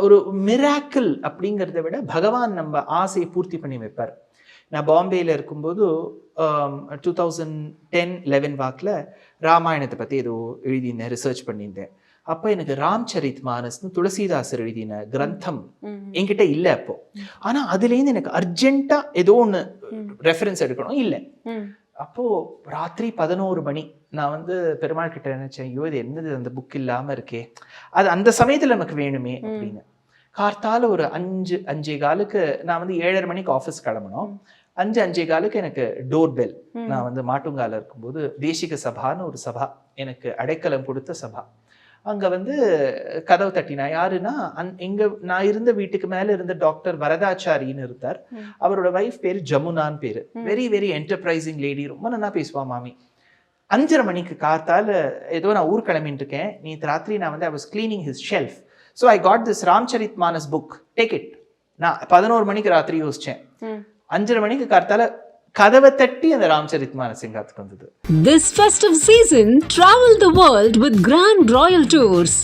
ஒரு மிராக்கிள் அப்படிங்கிறத விட பகவான் நம்ம ஆசையை பூர்த்தி பண்ணி வைப்பார். நான் பாம்பேயில் இருக்கும்போது 2010-11 வாக்கில் ராமாயணத்தை பற்றி ஏதோ எழுதினேன், ரிசர்ச் பண்ணியிருந்தேன். அப்போ எனக்கு ராம்சரித் மானஸ்னு துளசிதாசர் எழுதின கிரந்தம் என்கிட்ட இல்லை அப்போ. ஆனால் அதுலேருந்து எனக்கு அர்ஜென்ட்டாக ஏதோ ஒன்று ரெஃபரன்ஸ் எடுக்கணும் இல்லை. அப்போது ராத்திரி 11 மணி நான் வந்து பெருமாள் கிட்ட நினச்சேன், ஐயோ இது என்னது அந்த புக் இல்லாமல் இருக்கே, அது அந்த சமயத்தில் நமக்கு வேணுமே அப்படின்னு. கார்த்தால ஒரு 5-5:15 நான் வந்து 7:30 மணிக்கு ஆஃபீஸ் கிளம்பணும். 5-5:15 எனக்கு டோர் பெல். நான் வந்து மாட்டுங்கால இருக்கும்போது தேசிக சபான்னு ஒரு சபா, எனக்கு அடைக்கலம் கொடுத்த சபா. அங்கே வந்து கதவு தட்டினா யாருன்னா, நான் இருந்த வீட்டுக்கு மேலே இருந்த டாக்டர் வரதாச்சாரின்னு இருந்தார். அவரோட வைஃப் பேர் ஜமுனான்னு பேர். வெரி வெரி என்டர்பிரைசிங் லேடி, ரொம்ப நல்லா பேசுவா மாமி. 5:30 மணிக்கு காத்தால ஏதோ நான் ஊர் கிளம்பிட்டு இருக்கேன். நேற்று ராத்திரி நான் வந்து I was cleaning his shelf. So I got this Ramcharit Manas book, take it. நான் 11 மணிக்கு ராத்திரி யோசிச்சேன். 5:30 மணிக்கு காத்தால கதவை தட்டி அந்த ராம்சரித் மானஸ் எங்காத்துக்கு வந்தது. This festive season, travel the world with Grand Royal Tours.